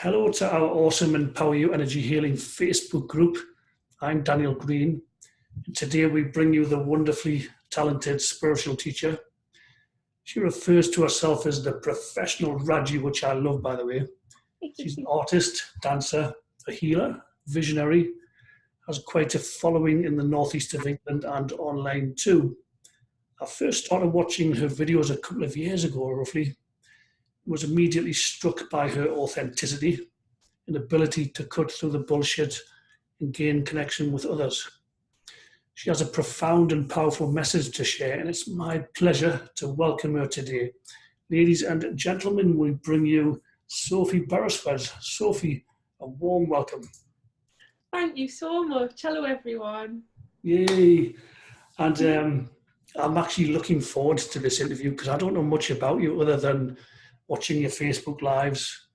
Hello to our awesome Empower You Energy Healing Facebook group. I'm Daniel Greene, and today we bring you the wonderfully talented spiritual teacher. She refers to herself as the professional Raji, which I love, by the way. She's an artist, dancer, a healer, visionary, has quite a following in the northeast of England and online too. I first started watching her videos a couple of years ago, roughly. Was immediately struck by her authenticity and ability to cut through the bullshit and gain connection with others. She has a profound and powerful message to share, and it's my pleasure to welcome her today. Ladies and gentlemen, we bring you Sophie Beresford. Sophie, a warm welcome. Thank you so much. Hello, everyone. Yay. And I'm actually looking forward to this interview because I don't know much about you other than watching your Facebook lives.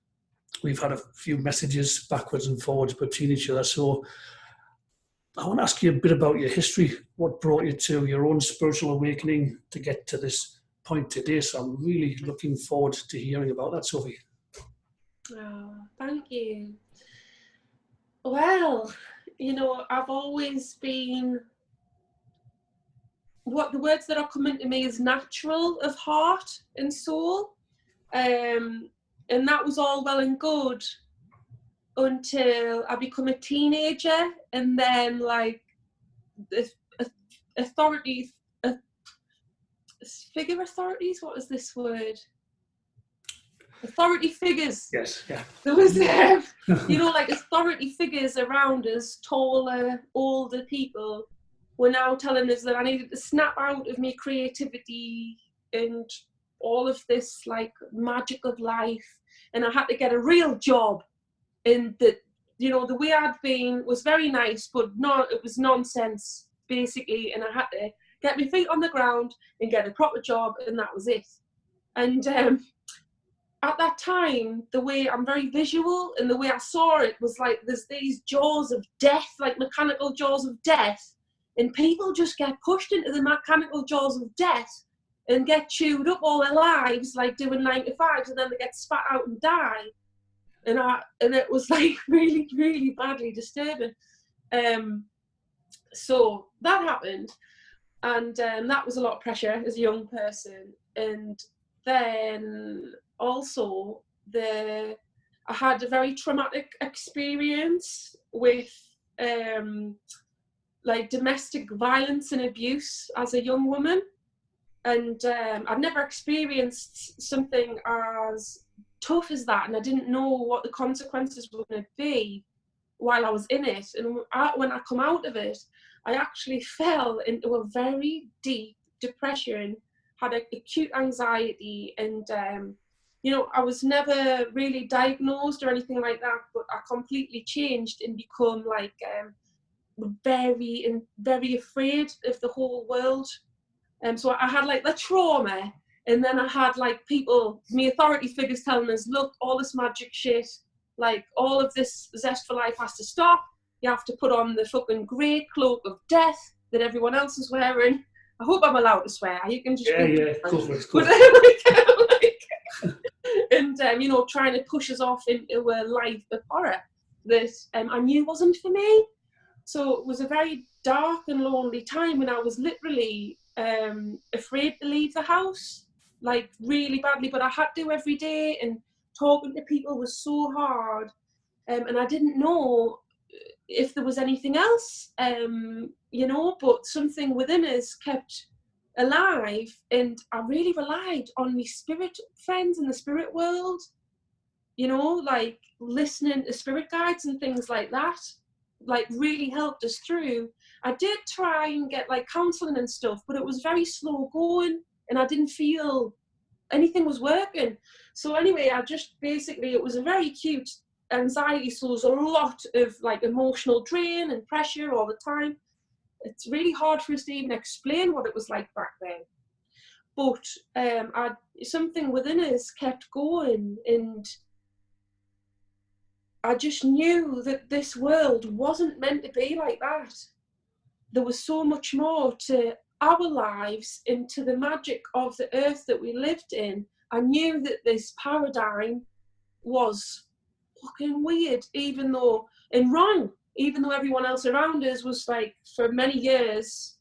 We've had a few messages backwards and forwards between each other. So I want to ask you a bit about your history. What brought you to your own spiritual awakening to get to this point today? So I'm really looking forward to hearing about that, Sophie. Oh, thank you. Well, I've always been, what the words that are coming to me is natural of heart and soul. And that was all well and good until I become a teenager, and then like the authorities, what is this word? Authority figures. Yes, yeah. There was, like authority figures around us, taller, older people, were now telling us that I needed to snap out of my creativity and all of this like magic of life, and I had to get a real job. And that, the way I'd been was very nice, but it was nonsense basically, and I had to get my feet on the ground and get a proper job, and that was it. And at that time, the way I'm very visual, and the way I saw it was like there's these jaws of death, like mechanical jaws of death, and people just get pushed into the mechanical jaws of death and get chewed up all their lives, like doing 9 to 5s, and then they get spat out and die. And it was like really, really badly disturbing. So that happened, and that was a lot of pressure as a young person. And then also I had a very traumatic experience with like domestic violence and abuse as a young woman. And I'd never experienced something as tough as that, and I didn't know what the consequences were going to be while I was in it. And when I come out of it, I actually fell into a very deep depression, had acute anxiety, and I was never really diagnosed or anything like that, but I completely changed and become like very, very afraid of the whole world. So I had like the trauma, and then I had like people, my authority figures telling us, look, all this magic shit, like all of this zest for life has to stop. You have to put on the fucking grey cloak of death that everyone else is wearing. I hope I'm allowed to swear. You can just Go for it. And trying to push us off into a life of horror that I knew wasn't for me. So it was a very dark and lonely time, and I was literally afraid to leave the house, like really badly, but I had to every day, and talking to people was so hard, and I didn't know if there was anything else, but something within us kept alive, and I really relied on my spirit friends in the spirit world, like listening to spirit guides and things like that, like really helped us through. I did try and get like counselling and stuff, but it was very slow going, and I didn't feel anything was working. So anyway, it was a very acute anxiety, so there was a lot of like emotional drain and pressure all the time. It's really hard for us to even explain what it was like back then. But something within us kept going, and I just knew that this world wasn't meant to be like that. There was so much more to our lives, and to the magic of the earth that we lived in. I knew that this paradigm was fucking weird, even though everyone else around us was like, for many years,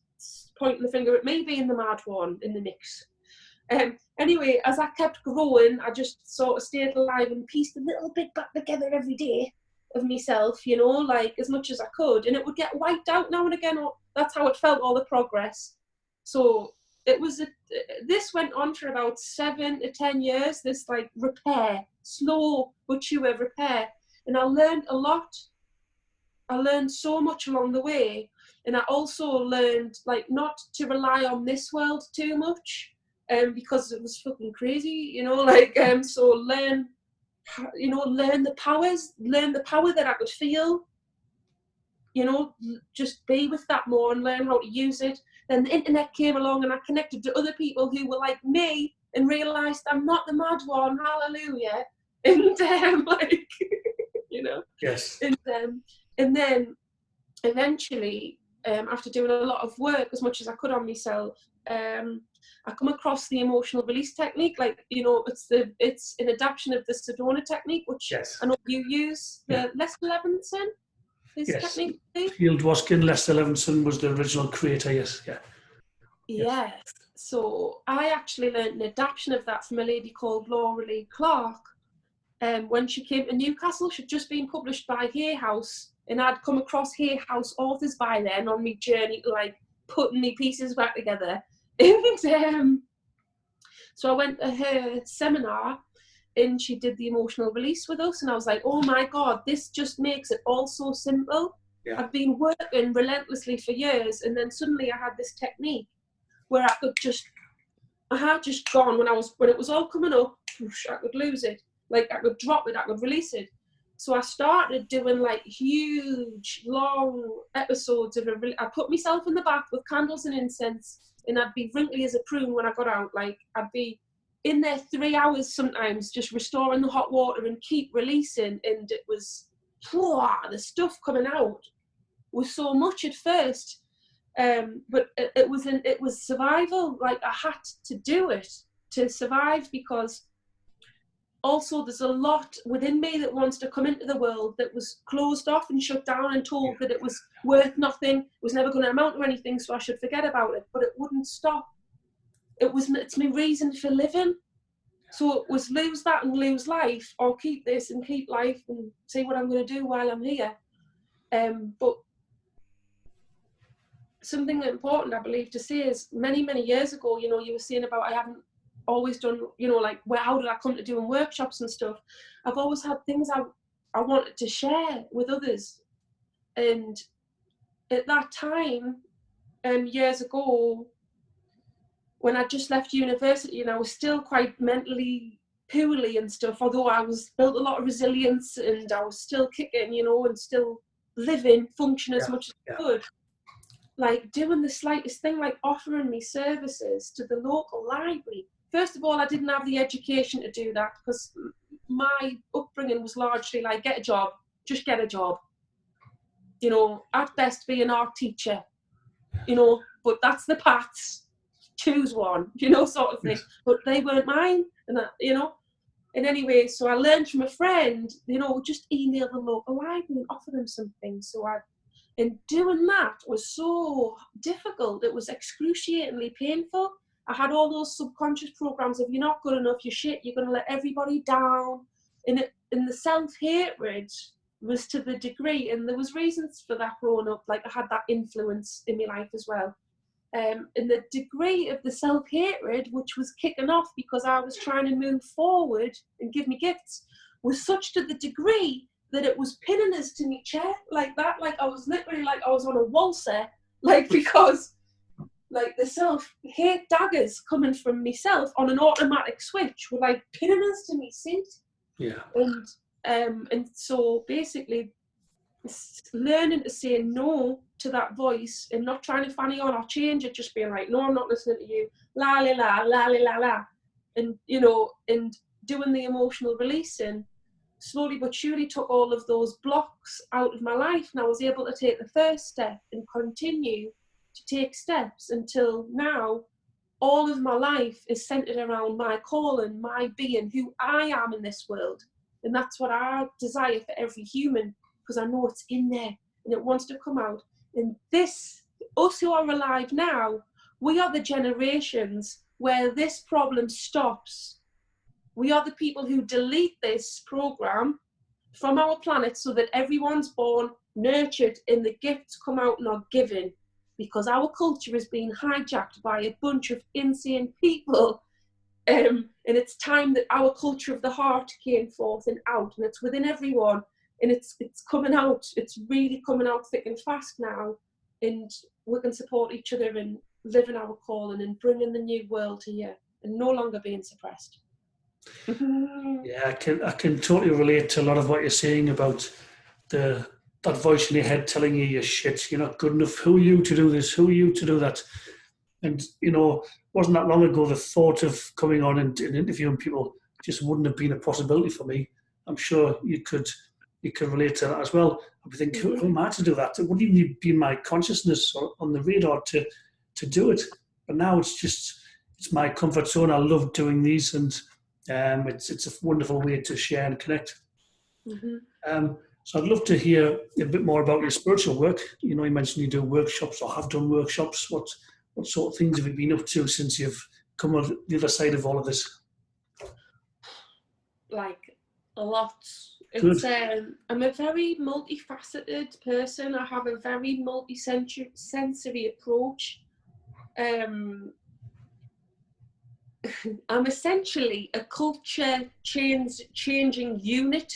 pointing the finger at me being the mad one in the mix. Anyway, as I kept growing, I just sort of stayed alive and pieced a little bit back together every day of myself, you know, like as much as I could. And it would get wiped out now and again. That's how it felt, all the progress. So it was, this went on for about 7 to 10 years, this like repair, slow but sure repair. And I learned a lot. I learned so much along the way. And I also learned like not to rely on this world too much, because it was fucking crazy, you know, like, so learn the power that I could feel, you know, just be with that more and learn how to use it. Then the internet came along and I connected to other people who were like me and realised I'm not the mad one, hallelujah. And like, you know. Yes. And then eventually, after doing a lot of work as much as I could on myself, I come across the emotional release technique. Like, you know, it's an adaptation of the Sedona technique, which yes. I know you use, the Lester Levinson, his technique. Field Waskin, Lester Levinson was the original creator, yes. Yes. So I actually learned an adaptation of that from a lady called Laura Lee Clark. When she came to Newcastle, she'd just been published by Hay House, and I'd come across Hay House authors by then on my journey to like putting my pieces back together. And so I went to her seminar and she did the emotional release with us, and I was like, oh my God, this just makes it all so simple. Yeah. I've been working relentlessly for years, and then suddenly I had this technique where I had just gone, when it was all coming up, I could lose it. Like I could drop it, I could release it. So I started doing like huge, long episodes of I put myself in the bath with candles and incense, and I'd be wrinkly as a prune when I got out. Like I'd be in there 3 hours sometimes, just restoring the hot water and keep releasing. And it was, the stuff coming out was so much at first. But it was survival. Like I had to do it to survive, because also there's a lot within me that wants to come into the world that was closed off and shut down and told that it was worth nothing, was never going to amount to anything, so I should forget about it. But it wouldn't stop. It's my reason for living. So it was lose that and lose life, or keep this and keep life and see what I'm going to do while I'm here. But something important I believe to say is many, many years ago, you know, you were saying about I haven't always done, you know, like how did I come to doing workshops and stuff. I've always had things I wanted to share with others. And at that time, years ago, when I just left university and I was still quite mentally poorly and stuff, although I was built a lot of resilience and I was still kicking, you know, and still living, function as much as I could. Like doing the slightest thing, like offering me services to the local library. First of all, I didn't have the education to do that, because my upbringing was largely like, get a job, just get a job. You know, at best be an art teacher, you know, but that's the paths, choose one, you know, sort of thing. But they weren't mine, and that, you know. And anyway, so I learned from a friend, you know, just email the local library and offer them something. And doing that was so difficult. It was excruciatingly painful. I had all those subconscious programs of, you're not good enough, you're shit, you're going to let everybody down. And the self-hatred was to the degree, and there was reasons for that growing up. Like I had that influence in my life as well. And the degree of the self-hatred, which was kicking off because I was trying to move forward and give me gifts, was such to the degree that it was pinning us to my chair like that. Like I was literally like I was on a waltzer, like, because like the self-hate daggers coming from myself on an automatic switch were like pinning us to my seat. Yeah. And so basically learning to say no to that voice and not trying to fanny on or change it, just being like, no, I'm not listening to you, la la la la la la, and you know, and doing the emotional releasing slowly but surely took all of those blocks out of my life, and I was able to take the first step and continue to take steps until now. All of my life is centered around my calling, my being, who I am in this world, And that's what I desire for every human, because I know it's in there and it wants to come out. And this, us who are alive now, we are the generations where this problem stops. We are the people who delete this program from our planet so that everyone's born, nurtured, and the gifts come out and are given. Because our culture is being hijacked by a bunch of insane people. And it's time that our culture of the heart came forth and out, and it's within everyone, and it's coming out. It's really coming out thick and fast now, and we can support each other and live in our calling and bringing the new world here and no longer being suppressed. Yeah, I can totally relate to a lot of what you're saying about that voice in your head telling you you're shit, you're not good enough. Who are you to do this? Who are you to do that? And wasn't that long ago the thought of coming on and interviewing people just wouldn't have been a possibility for me. I'm sure you could relate to that as well. I would think, who am I to do that? It wouldn't even be my consciousness or on the radar to do it. But now it's my comfort zone. I love doing these, and it's a wonderful way to share and connect. So I'd love to hear a bit more about your spiritual work. You mentioned you do workshops or have done workshops. What sort of things have you been up to since you've come on the other side of all of this? Like a lot. Good. I'm a very multifaceted person. I have a very multi-sensory approach. I'm essentially a culture changing unit.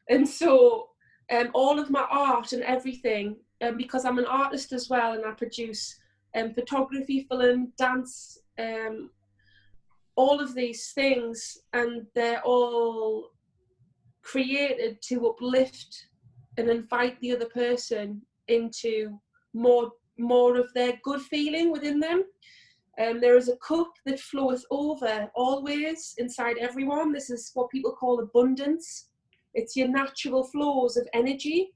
And so all of my art and everything, because I'm an artist as well, and I produce photography, film, dance, all of these things, and they're all created to uplift and invite the other person into more of their good feeling within them. There is a cup that floweth over always inside everyone. This is what people call abundance. It's your natural flows of energy.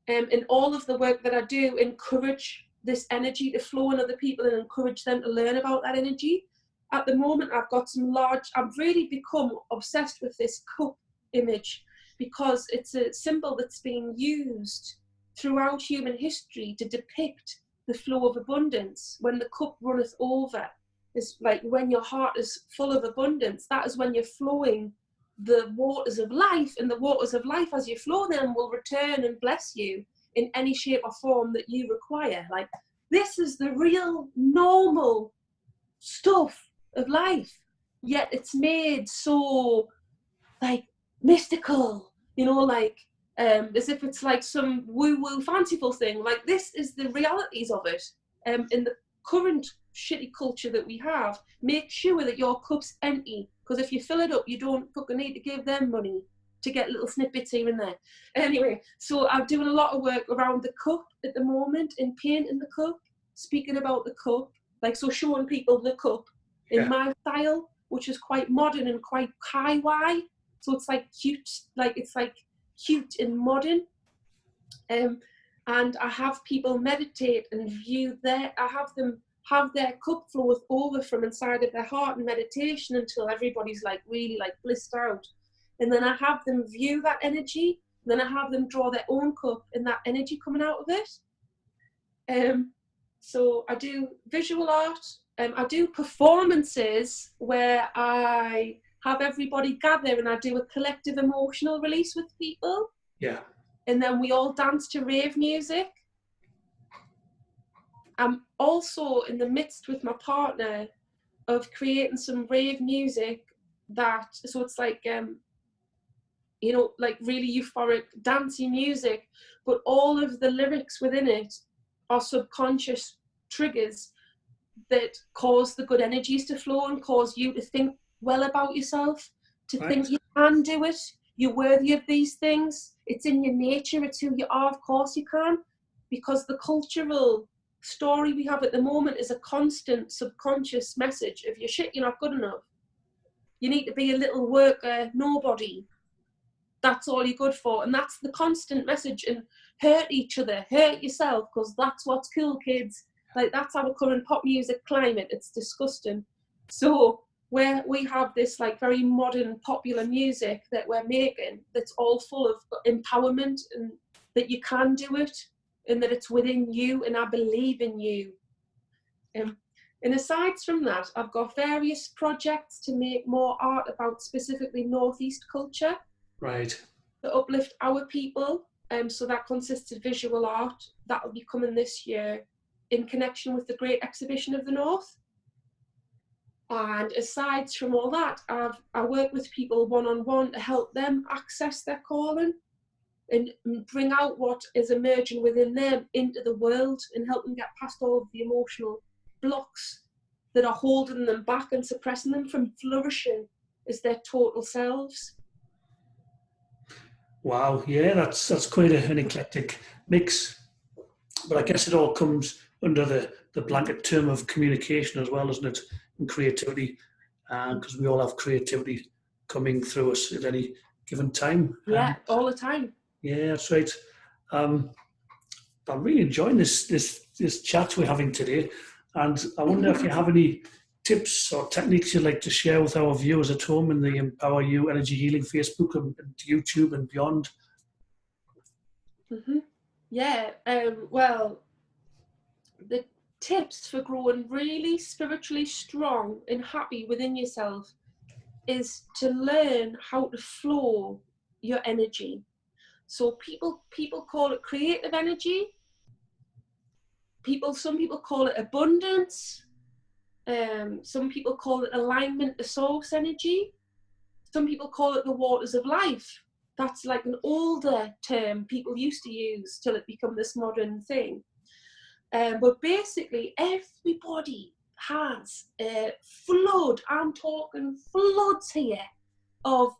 And all of the work that I do encourage this energy to flow in other people and encourage them to learn about that energy. At the moment, I've really become obsessed with this cup image, because it's a symbol that's being used throughout human history to depict the flow of abundance. When the cup runneth over, is like when your heart is full of abundance, that is when you're flowing the waters of life, and the waters of life, as you flow them, will return and bless you in any shape or form that you require. Like, this is the real normal stuff of life, yet it's made so like mystical, as if it's like some woo-woo fanciful thing. Like, this is the realities of it. In the current shitty culture that we have, make sure that your cup's empty, because if you fill it up, you don't fucking need to give them money to get little snippets here and there. Anyway, so I'm doing a lot of work around the cup at the moment, in painting the cup, speaking about the cup, so showing people the cup in my style, which is quite modern and quite kawaii. So it's like cute, cute and modern. And I have people meditate and I have them have their cup floweth over from inside of their heart in meditation until everybody's really blissed out. And then I have them view that energy, and then I have them draw their own cup and that energy coming out of it. So I do visual art, I do performances where I have everybody gather and I do a collective emotional release with people. Yeah. And then we all dance to rave music. I'm also in the midst with my partner of creating some rave music so it's really euphoric, dancey music, but all of the lyrics within it are subconscious triggers that cause the good energies to flow and cause you to think well about yourself, to think you can do it, you're worthy of these things, it's in your nature, it's who you are, of course you can, because the cultural story we have at the moment is a constant subconscious message of you're shit, you're not good enough, you need to be a little worker, nobody, that's all you're good for. And that's the constant message. And hurt each other, hurt yourself, because that's what's cool, kids. That's our current pop music climate. It's disgusting. So where we have this like very modern popular music that we're making that's all full of empowerment and that you can do it and that it's within you and I believe in you. And aside from that, I've got various projects to make more art about specifically Northeast culture. Right. To uplift our people. So that consists of visual art. That will be coming this year in connection with the Great Exhibition of the North. And aside from all that, I work with people one-on-one to help them access their calling and bring out what is emerging within them into the world and help them get past all of the emotional blocks that are holding them back and suppressing them from flourishing as their total selves. Wow, yeah, that's quite an eclectic mix. But I guess it all comes under the blanket term of communication as well, isn't it? And creativity, because we all have creativity coming through us at any given time. Yeah, all the time. Yeah, that's right. I'm really enjoying this chat we're having today, and I wonder if you have any tips or techniques you'd like to share with our viewers at home in the Empower You Energy Healing Facebook and YouTube and beyond. Mm-hmm. Yeah, well, the tips for growing really spiritually strong and happy within yourself is to learn how to flow your energy. So people call it creative energy. Some people call it abundance. Some people call it alignment to source energy. Some people call it the waters of life. That's like an older term people used to use till it became this modern thing. But basically, everybody has a flood, I'm talking floods here, of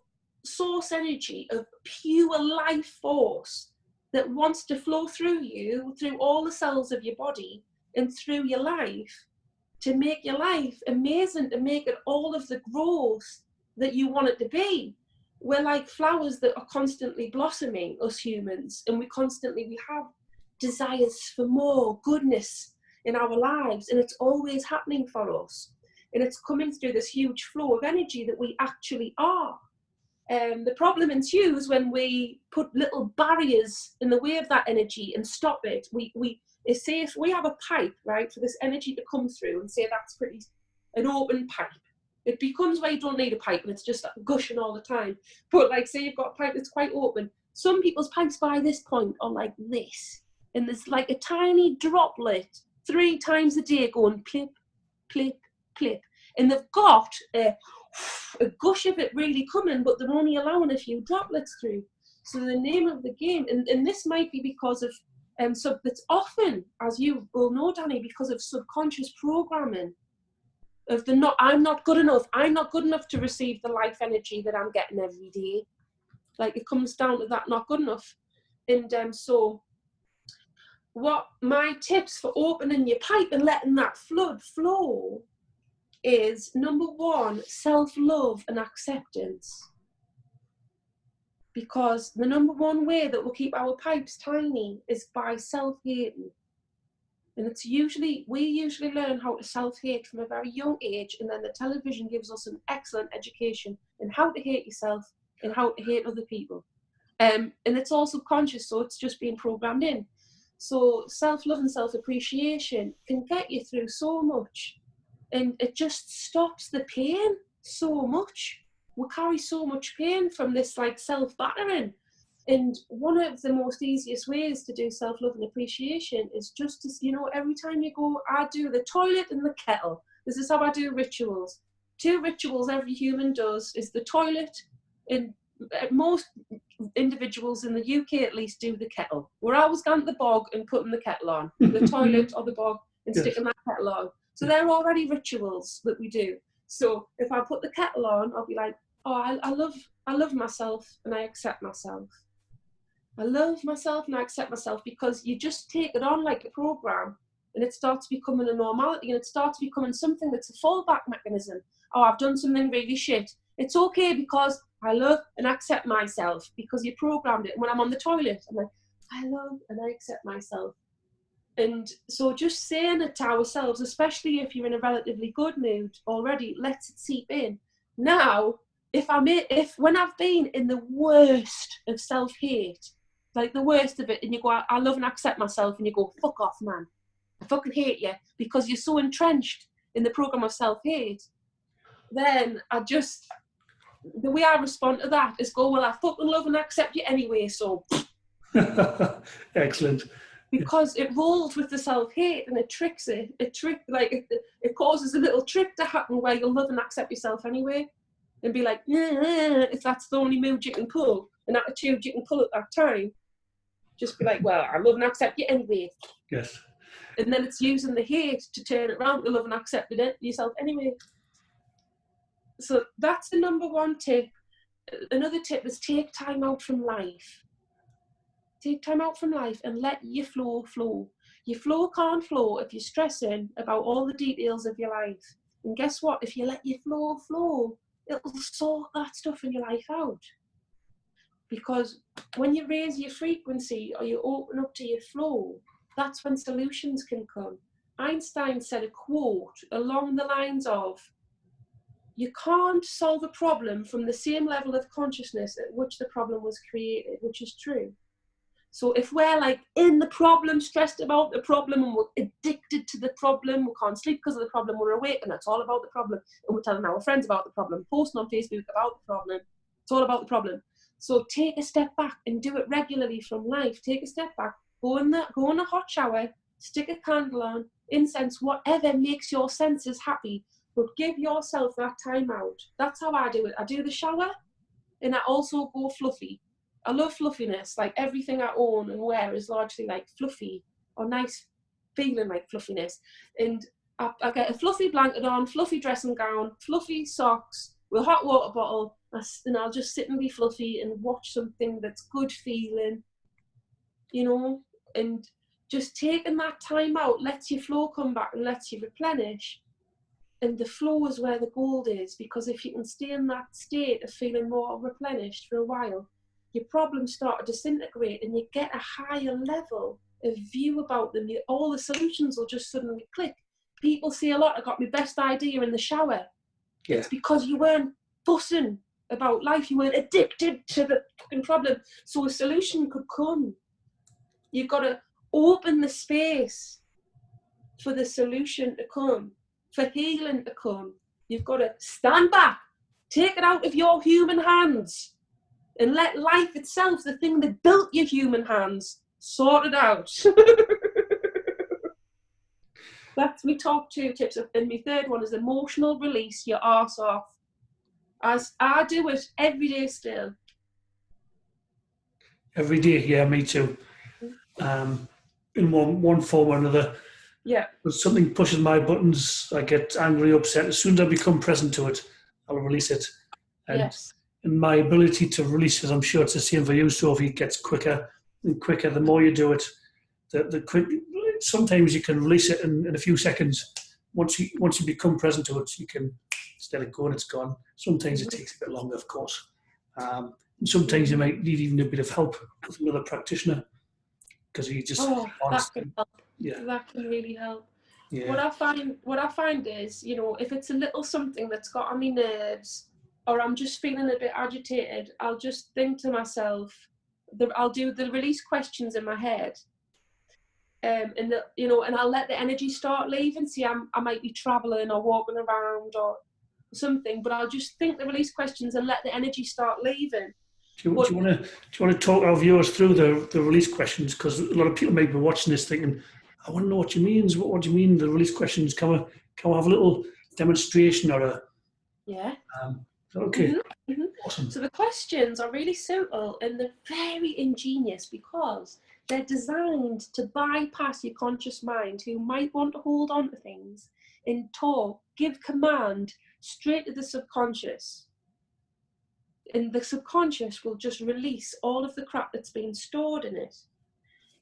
source energy, of pure life force that wants to flow through you, through all the cells of your body and through your life to make your life amazing, to make it all of the growth that you want it to be. We're like flowers that are constantly blossoming, us humans, and we have desires for more goodness in our lives, and it's always happening for us, and it's coming through this huge flow of energy that we actually are. The problem ensues when we put little barriers in the way of that energy and stop it. Say if we have a pipe, right, for this energy to come through, and say that's an open pipe, it becomes where you don't need a pipe and it's just gushing all the time. But like, say you've got a pipe that's quite open. Some people's pipes by this point are like this, and there's like a tiny droplet 3 times a day going clip, clip, clip, and they've got a gush of it really coming, but they're only allowing a few droplets through. So the name of the game, and this might be because of so it's often, as you will know, Danny, because of subconscious programming of I'm not good enough to receive the life energy that I'm getting every day. Like, it comes down to that not good enough. And so what my tips for opening your pipe and letting that flood flow is, number 1, self-love and acceptance. Because the number 1 way that will keep our pipes tiny is by self-hating. And we usually learn how to self-hate from a very young age, and then the television gives us an excellent education in how to hate yourself and how to hate other people. And it's all subconscious, so it's just being programmed in. So self-love and self-appreciation can get you through so much, and it just stops the pain so much. We carry so much pain from this like self-battering. And one of the most easiest ways to do self-love and appreciation is just to, every time you go, I do the toilet and the kettle. This is how I do rituals. 2 rituals every human does is the toilet, and most individuals in the UK at least do the kettle. We're always going to the bog and putting the kettle on, the toilet or the bog, and sticking that kettle on. So they're already rituals that we do. So if I put the kettle on, I'll be like, oh, I love myself and I accept myself. I love myself and I accept myself, because you just take it on like a program, and it starts becoming a normality, and it starts becoming something that's a fallback mechanism. Oh, I've done something really shit. It's okay because I love and accept myself, because you programmed it. And when I'm on the toilet, I'm like, I love and I accept myself. And so just saying it to ourselves, especially if you're in a relatively good mood already, lets it seep in. Now, when I've been in the worst of self-hate, like the worst of it, and you go, I love and accept myself, and you go, fuck off, man. I fucking hate you, because you're so entrenched in the program of self-hate. Then the way I respond to that is go, well, I fucking love and accept you anyway, so. Excellent. Because it rolls with the self-hate and it tricks it. It causes a little trick to happen where you'll love and accept yourself anyway. And be like, if that's the only mood you can pull, an attitude you can pull at that time, just be like, well, I love and accept you anyway. Yes. And then it's using the hate to turn it around to love and accept yourself anyway. So that's the number one tip. Another tip is take time out from life. Take time out from life and let your flow flow. Your flow can't flow if you're stressing about all the details of your life. And guess what? If you let your flow flow, it'll sort that stuff in your life out. Because when you raise your frequency or you open up to your flow, that's when solutions can come. Einstein said a quote along the lines of, you can't solve a problem from the same level of consciousness at which the problem was created, which is true. So if we're like in the problem, stressed about the problem, and we're addicted to the problem, we can't sleep because of the problem, we're awake and it's all about the problem, and we're telling our friends about the problem, posting on Facebook about the problem, it's all about the problem. So take a step back and do it regularly from life. Take a step back, go in a hot shower, stick a candle on, incense, whatever makes your senses happy, but give yourself that time out. That's how I do it. I do the shower and I also go fluffy. I love fluffiness. Like everything I own and wear is largely like fluffy or nice feeling like fluffiness. And I get a fluffy blanket on, fluffy dressing gown, fluffy socks with a hot water bottle, and I'll just sit and be fluffy and watch something that's good feeling, and just taking that time out lets your flow come back and lets you replenish. And the flow is where the gold is, because if you can stay in that state of feeling more replenished for a while, your problems start to disintegrate and you get a higher level of view about them. All the solutions will just suddenly click. People say a lot, I got my best idea in the shower. Yeah. It's because you weren't fussing about life. You weren't addicted to the fucking problem. So a solution could come. You've got to open the space for the solution to come, for healing to come. You've got to stand back, take it out of your human hands, and let life itself, the thing that built your human hands, sort it out. That's my top 2 tips. And my third one is emotional release your arse off. As I do it every day still. Every day, yeah, me too. In one form or another. Yeah. When something pushes my buttons, I get angry, upset. As soon as I become present to it, I'll release it. And yes. And my ability to release it, I'm sure it's the same for you, Sophie, it gets quicker and quicker. The more you do it, the quick. Sometimes you can release it in a few seconds. Once you become present to it, you can just let it go and it's gone. Sometimes it takes a bit longer, of course. And sometimes you might need even a bit of help with another practitioner, because you just that can help. Yeah, that can really help. Yeah. What I find is, if it's a little something that's got on my nerves, or I'm just feeling a bit agitated, I'll just think to myself, I'll do the release questions in my head, and I'll let the energy start leaving. See, I might be traveling or walking around or something, but I'll just think the release questions and let the energy start leaving. Do you want to talk our viewers through the release questions? Because a lot of people may be watching this thinking, I want to know what you mean. What do you mean the release questions? Can we have a little demonstration or a? Yeah. Okay. Mm-hmm. Mm-hmm. Awesome. So the questions are really simple and they're very ingenious, because they're designed to bypass your conscious mind, who might want to hold on to things and give command straight to the subconscious. And the subconscious will just release all of the crap that's been stored in it.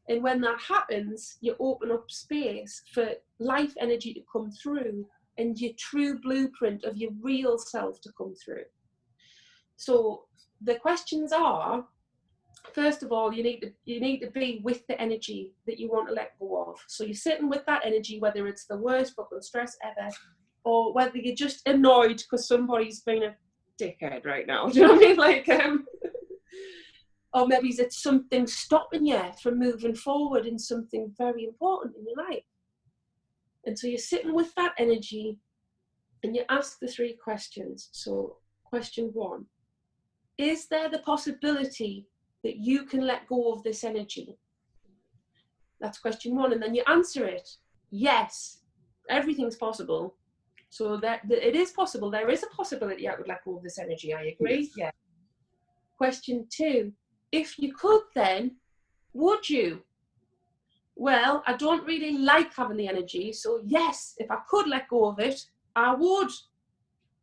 And when that happens, you open up space for life energy to come through and your true blueprint of your real self to come through. So the questions are, first of all, you need to be with the energy that you want to let go of. So you're sitting with that energy, whether it's the worst fucking stress ever, or whether you're just annoyed because somebody's been a dickhead right now. Do you know what I mean? Like, or maybe it's something stopping you from moving forward in something very important in your life. And so you're sitting with that energy and you ask the 3 questions. So question 1, is there the possibility that you can let go of this energy? That's question 1. And then you answer it. Yes, everything's possible. So that it is possible. There is a possibility I could let go of this energy. I agree. Yeah. Question 2, if you could then, would you? Well, I don't really like having the energy. So yes, if I could let go of it, I would.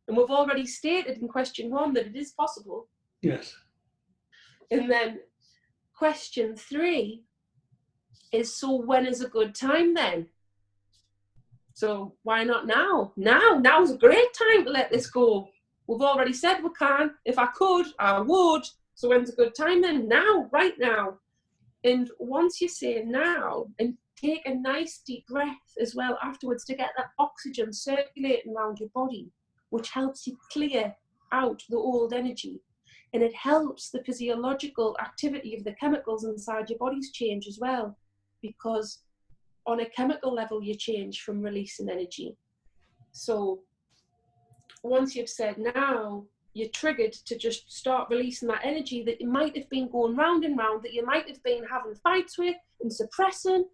And we've already stated in question 1 that it is possible. Yes. And then question 3 is, so when is a good time then? So why not now? Now's a great time to let this go. We've already said we can. If I could, I would. So when's a good time then? Now, right now. And once you say now, and take a nice deep breath as well afterwards to get that oxygen circulating around your body, which helps you clear out the old energy. And it helps the physiological activity of the chemicals inside your bodies change as well, because on a chemical level you change from releasing energy. So once you've said now, you're triggered to just start releasing that energy that you might have been going round and round, that you might have been having fights with and suppressing,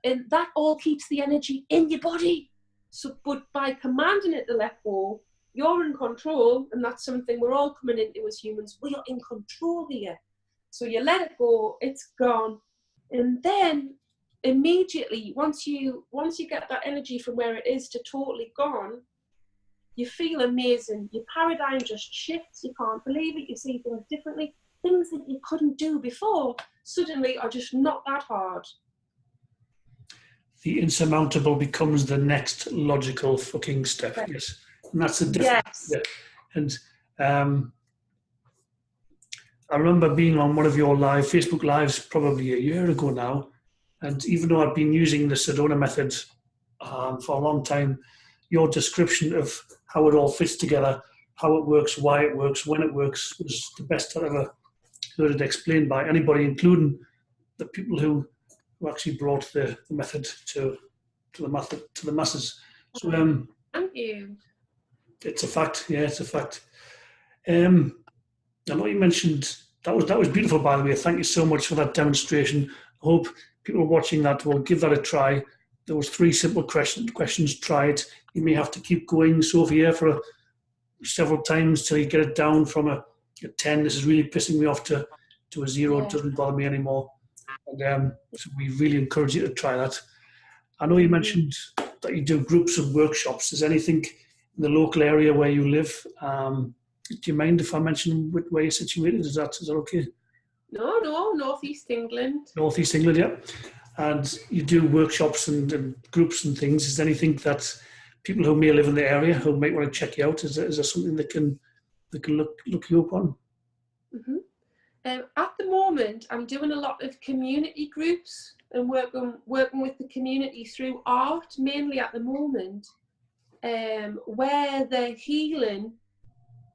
and that all keeps the energy in your body. So, but by commanding it to let go, you're in control, and that's something we're all coming into as humans. We are in control here. So you let it go, it's gone, and then immediately, once you get that energy from where it is to totally gone, you feel amazing. Your paradigm just shifts. You can't believe it. You see things differently. Things that you couldn't do before suddenly are just not that hard. The insurmountable becomes the next logical fucking step. Yes. And that's the difference. Yes. Yeah. And I remember being on one of your Facebook Lives probably a year ago now. And even though I've been using the Sedona method for a long time, your description of how it all fits together, how it works, why it works, when it works, was the best I've ever heard it explained by anybody, including the people who actually brought the method to the masses. So thank you. It's a fact. Yeah, it's a fact. I know you mentioned that was beautiful, by the way. Thank you so much for that demonstration. I hope people watching that will give that a try. There was 3 simple questions. Try it. You may have to keep going, Sophie, for several times till you get it down from a 10. This is really pissing me off to a 0. Yeah. It doesn't bother me anymore. And so we really encourage you to try that. I know you mentioned that you do groups and workshops. Is anything in the local area where you live? Do you mind if I mention where you're situated? Is that okay? No, Northeast England. Northeast England, yeah. And you do workshops and groups and things. Is there anything that people who may live in the area who might want to check you out? Is there something that can look you up on? Mm-hmm. At the moment, I'm doing a lot of community groups and working with the community through art, mainly at the moment, where they're healing,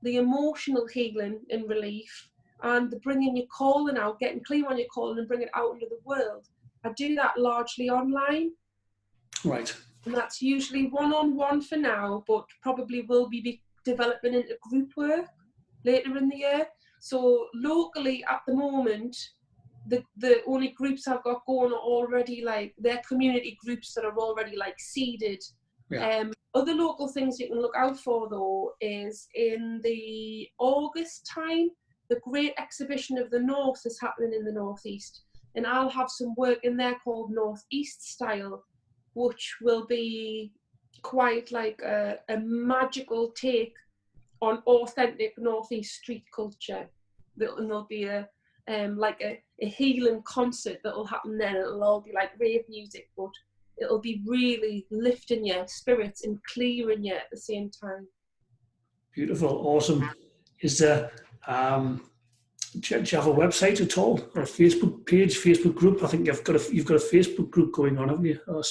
the emotional healing and relief, and the bringing your calling out, getting clear on your calling and bring it out into the world. I do that largely online. Right. And that's usually one-on-one for now, but probably will be developing into group work later in the year. So locally at the moment, the only groups I've got going are already they're community groups that are already seeded. Yeah. Other local things you can look out for though is in the August time, the Great Exhibition of the North is happening in the Northeast, and I'll have some work in there called Northeast Style, which will be quite like a magical take on authentic Northeast street culture. And there'll be a healing concert that'll happen then. It'll all be like rave music, but it'll be really lifting your spirits and clearing you at the same time. Beautiful, awesome. Is there Do you have a website at all, or a Facebook page, Facebook group? I think you've got a Facebook group going on, haven't you? I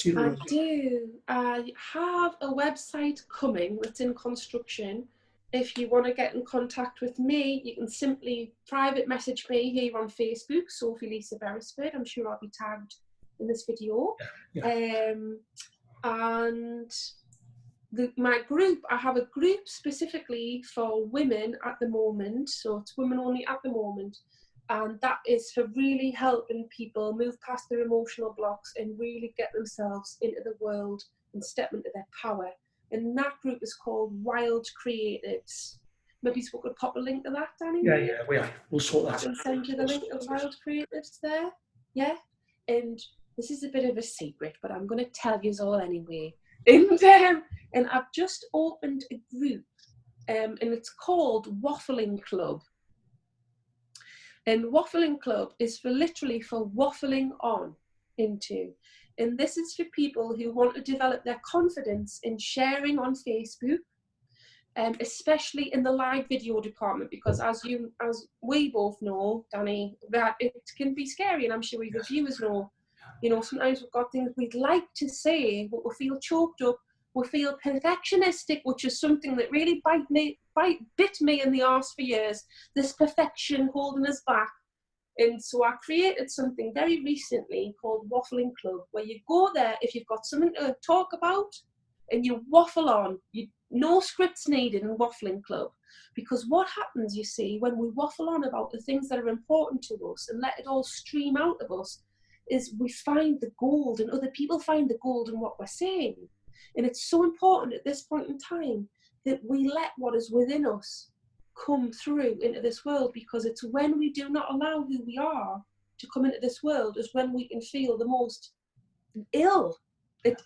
do. I have a website coming that's in construction. If you want to get in contact with me, you can simply private message me here on Facebook, Sophie Lisa Beresford. I'm sure I'll be tagged in this video. Yeah. And my group, I have a group specifically for women at the moment, so it's women only at the moment, and that is for really helping people move past their emotional blocks and really get themselves into the world and step into their power. And that group is called Wild Creatives. Maybe we could pop a link to that, Danny? Yeah, we'll sort that. I'll send you the link of Wild Creatives there. Yeah, and this is a bit of a secret, but I'm going to tell you all anyway. And I've just opened a group, and it's called Waffling Club. And Waffling Club is literally for waffling on into. And this is for people who want to develop their confidence in sharing on Facebook, especially in the live video department, because as we both know, Danny, that it can be scary, and I'm sure the viewers know. Sometimes we've got things we'd like to say, but we feel choked up, we feel perfectionistic, which is something that really bit me in the arse for years, this perfection holding us back. And so I created something very recently called Waffling Club, where you go there if you've got something to talk about, and you waffle on. No scripts needed in Waffling Club. Because what happens, you see, when we waffle on about the things that are important to us and let it all stream out of us, is we find the gold, and other people find the gold in what we're saying. And it's so important at this point in time that we let what is within us come through into this world, because it's when we do not allow who we are to come into this world is when we can feel the most ill. It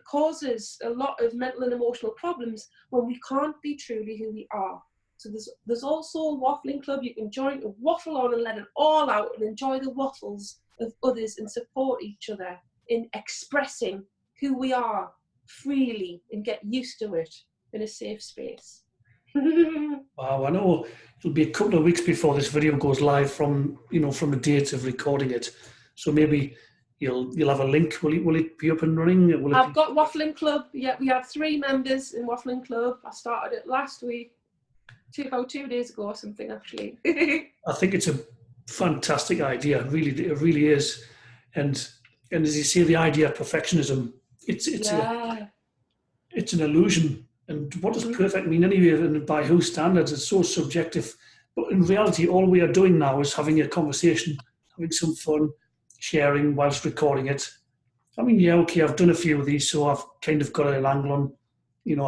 causes a lot of mental and emotional problems when we can't be truly who we are. So there's also a Waffling Club you can join to waffle on and let it all out and enjoy the waffles of others and support each other in expressing who we are freely and get used to it in a safe space. Wow, I know it'll be a couple of weeks before this video goes live from the date of recording it. So maybe you'll have a link. Will it be up and running? I've got Waffling Club. Yeah, we have 3 members in Waffling Club. I started it last week, about 2 days ago or something, actually. I think it's a fantastic idea. It really is. And as you say, the idea of perfectionism, it's an illusion. And what does perfect mean anyway? And by whose standards? It's so subjective. But in reality, all we are doing now is having a conversation, having some fun, sharing whilst recording it. I mean, yeah, okay, I've done a few of these, so I've kind of got an angle on,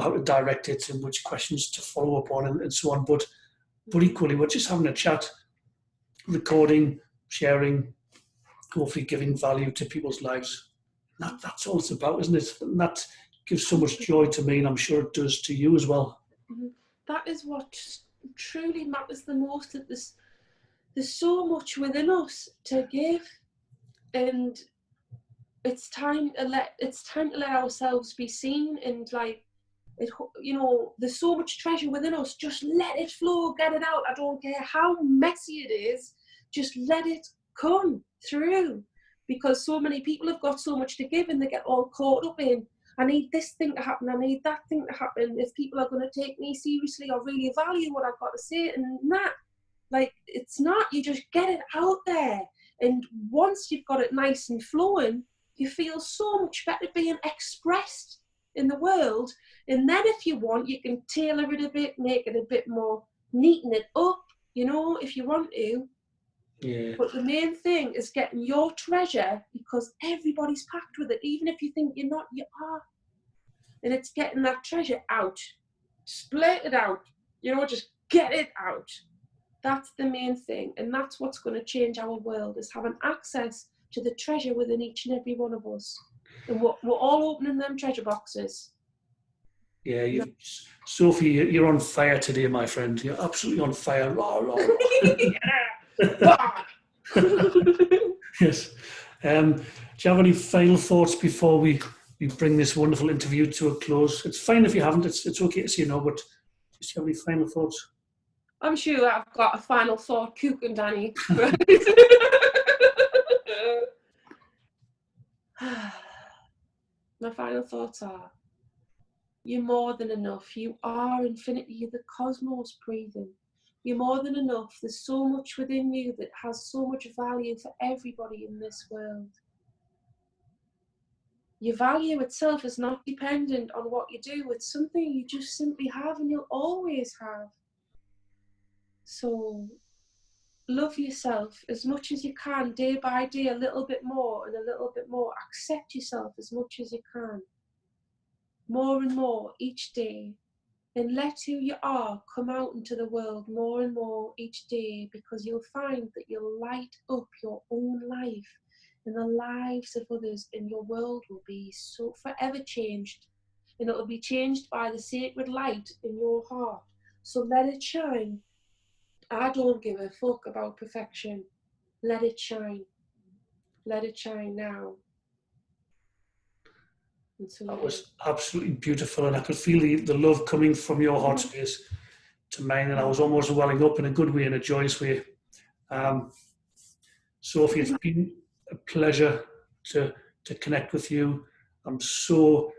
how to direct it and which questions to follow up on and so on. But equally, we're just having a chat, recording, sharing, hopefully giving value to people's lives. That's all it's about, isn't it? And that gives so much joy to me, and I'm sure it does to you as well. That is what truly matters the most. That there's so much within us to give, and it's time to let ourselves be seen. And there's so much treasure within us. Just let it flow, get it out. I don't care how messy it is. Just let it come through, because so many people have got so much to give, and they get all caught up in, I need this thing to happen, I need that thing to happen, if people are going to take me seriously or really value what I've got to say. And it's not. You just get it out there, and once you've got it nice and flowing, you feel so much better being expressed in the world. And then if you want, you can tailor it a bit, make it a bit more, neaten it up, if you want to. Yeah. But the main thing is getting your treasure, because everybody's packed with it. Even if you think you're not, you are. And it's getting that treasure out. Split it out. Just get it out. That's the main thing. And that's what's going to change our world, is having access to the treasure within each and every one of us. And we're all opening them treasure boxes. Yeah, Sophie, you're on fire today, my friend. You're absolutely on fire. Rah, rah, rah. Yes. Do you have any final thoughts before we bring this wonderful interview to a close? It's fine if you haven't. It's okay to say no, but do you have any final thoughts? I'm sure I've got a final thought, Cook and Danny. My final thoughts are, you're more than enough. You are infinity. You're the cosmos breathing. You're more than enough. There's so much within you that has so much value for everybody in this world. Your value itself is not dependent on what you do. It's something you just simply have and you'll always have. So love yourself as much as you can, day by day, a little bit more and a little bit more. Accept yourself as much as you can, more and more each day. And let who you are come out into the world more and more each day, because you'll find that you'll light up your own life and the lives of others, and your world will be so forever changed. And it'll be changed by the sacred light in your heart. So let it shine. I don't give a fuck about perfection. Let it shine. Let it shine now. That was absolutely beautiful, and I could feel the love coming from your heart space to mine, and I was almost welling up in a good way, in a joyous way. Sophie, it's been a pleasure to connect with you. I'm so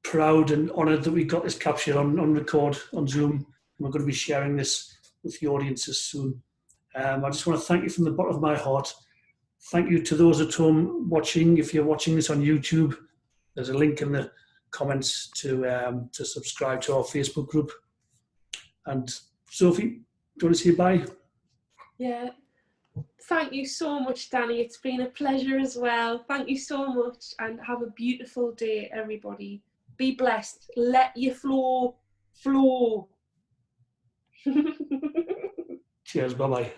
proud and honoured that we got this captured on record on Zoom, and we're going to be sharing this with the audiences soon. I just want to thank you from the bottom of my heart. Thank you to those at home watching. If you're watching this on YouTube, there's a link in the comments to subscribe to our Facebook group. And Sophie, do you want to say bye? Yeah. Thank you so much, Danny. It's been a pleasure as well. Thank you so much, and have a beautiful day, everybody. Be blessed. Let your flow flow. Cheers. Bye-bye.